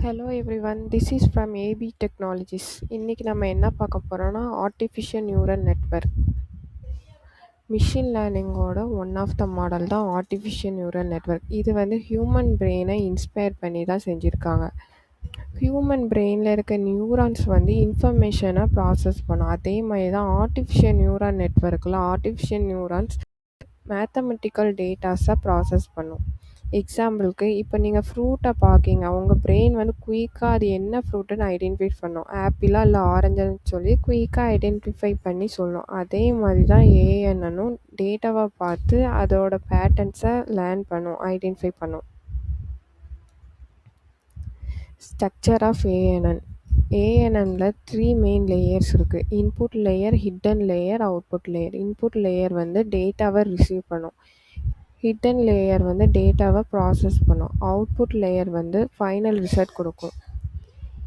Hello everyone, this is from AB technologies. இன்றைக்கி நம்ம என்ன பார்க்க போகிறோன்னா ஆர்டிஃபிஷியல் நியூரல் நெட்வொர்க். மிஷின் லேர்னிங்கோட ஒன் ஆஃப் த மாடல் தான் ஆர்டிஃபிஷியல் நியூரல் நெட்வொர்க். இது வந்து ஹியூமன் பிரெயினை இன்ஸ்பயர் பண்ணி தான் செஞ்சுருக்காங்க. ஹியூமன் பிரெயினில் இருக்க நியூரான்ஸ் வந்து இன்ஃபர்மேஷனை ப்ராசஸ் பண்ணும். அதே மாதிரி தான் ஆர்டிஃபிஷியல் நியூரல் நெட்வொர்க்கில் ஆர்டிஃபிஷியல் நியூரான்ஸ் மேத்தமெட்டிக்கல் டேட்டாஸை ப்ராசஸ் பண்ணும். எக்ஸாம்பிளுக்கு இப்போ நீங்கள் ஃப்ரூட்டை பார்க்கிங்க, உங்கள் பிரெயின் வந்து குயிக்காக அது என்ன ஃப்ரூட்டுன்னு ஐடென்டிஃபை பண்ணும். ஆப்பிளா இல்லை ஆரஞ்சுன்னு சொல்லி குயிக்காக ஐடென்டிஃபை பண்ணி சொல்லும். அதே மாதிரி தான் ஏஎன்எனும் டேட்டாவை பார்த்து அதோட பேட்டர்ன்ஸை லேர்ன் பண்ணும், ஐடென்டிஃபை பண்ணும். Structure of ANN. ஏஎன்எனில் 3 மெயின் லேயர்ஸ் இருக்குது. Input layer, hidden layer, output layer. Input layer வந்து டேட்டாவை ரிசீவ் பண்ணும். ஹிடன் லேயர் வந்து டேட்டாவை ப்ராசஸ் பண்ணும். அவுட்புட் லேயர் வந்து ஃபைனல் ரிசல்ட் கொடுக்கும்.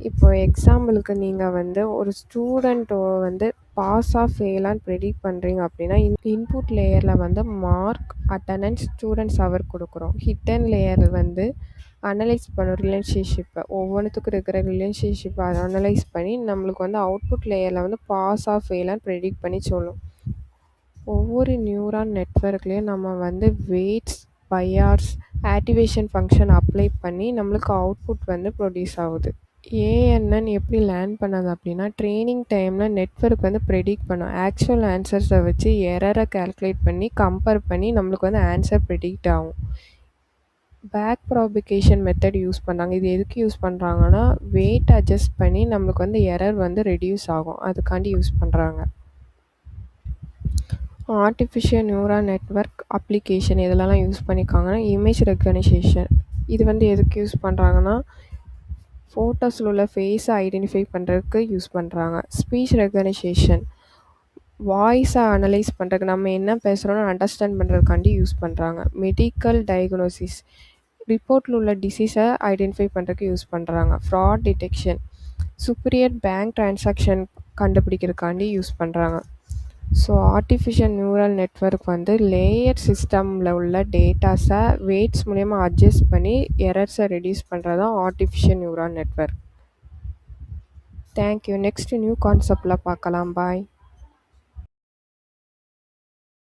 இப்போ எக்ஸாம்பிளுக்கு நீங்கள் வந்து ஒரு ஸ்டூடெண்ட்டோ வந்து பாஸ் ஆஃப் ஃபெயிலான்னு ப்ரெடிக்ட் பண்ணுறீங்க அப்படின்னா இன்புட் லேயரில் வந்து மார்க், அட்டண்டன்ஸ், ஸ்டூடெண்ட்ஸ் அவர் கொடுக்குறோம். ஹிடன் லேயர் வந்து அனலைஸ் பண்ணும் ரிலேஷன்ஷிப்பை, ஒவ்வொன்றுத்துக்கும் இருக்கிற ரிலேஷன்ஷிப்பை அதை அனலைஸ் பண்ணி நம்மளுக்கு வந்து அவுட்புட் லேயரில் வந்து பாஸ் ஆஃப் ஃபெயிலான்னு ப்ரெடிக்ட் பண்ணி சொல்லும். ஒவ்வொரு நியூரான் நெட்வொர்க்லேயும் நம்ம வந்து weights, bias, activation function apply பண்ணி நம்மளுக்கு அவுட்புட் வந்து ப்ரொடியூஸ் ஆகுது. ஏஎன்என் எப்படி லேர்ன் பண்ணது அப்படின்னா ட்ரைனிங் டைமில் நெட்வொர்க் வந்து ப்ரெடிக்ட் பண்ணும். ஆக்சுவல் ஆன்சர்ஸை வச்சு எரரை கால்குலேட் பண்ணி கம்பேர் பண்ணி நம்மளுக்கு வந்து ஆன்சர் ப்ரெடிக்ட் ஆகும். பேக் ப்ராபிகேஷன் மெத்தட் யூஸ் பண்ணுறாங்க. இது எதுக்கு யூஸ் பண்ணுறாங்கன்னா வெயிட் அட்ஜஸ்ட் பண்ணி நம்மளுக்கு வந்து எரர் வந்து ரெடியூஸ் ஆகும், அதுக்காண்டி யூஸ் பண்ணுறாங்க. ஆர்டிஃபிஷியல் நியூரல் நெட்வொர்க் அப்ளிகேஷன் இதெல்லாம் யூஸ் பண்ணியிருக்காங்கன்னா இமேஜ் ரெகனைசேஷன். இது வந்து எதுக்கு யூஸ் பண்ணுறாங்கன்னா ஃபோட்டோஸில் உள்ள ஃபேஸை ஐடென்டிஃபை பண்ணுறதுக்கு யூஸ் பண்ணுறாங்க. ஸ்பீச் ரெகனைசேஷன், வாய்ஸை அனலைஸ் பண்ணுறதுக்கு, நம்ம என்ன பேசுகிறோன்னு அண்டர்ஸ்டாண்ட் பண்ணுறதுக்காண்டி யூஸ் பண்ணுறாங்க. மெடிக்கல் டயக்னோசிஸ், ரிப்போர்ட்டில் உள்ள டிசீஸை ஐடென்டிஃபை பண்ணுறதுக்கு யூஸ் பண்ணுறாங்க. Fraud detection, superior bank transaction கண்டுபிடிக்கிறதுக்காண்டி யூஸ் பண்ணுறாங்க. ஸோ ஆர்டிஃபிஷியல் நியூரல் நெட்வொர்க் வந்து லேயர் சிஸ்டமில் உள்ள டேட்டாஸை வெயிட்ஸ் மூலயமா அட்ஜஸ்ட் பண்ணி எரர்ஸை ரெடியூஸ் பண்ணுறது தான் artificial neural network. Thank you. Next new கான்செப்டில் பார்க்கலாம். பாய்.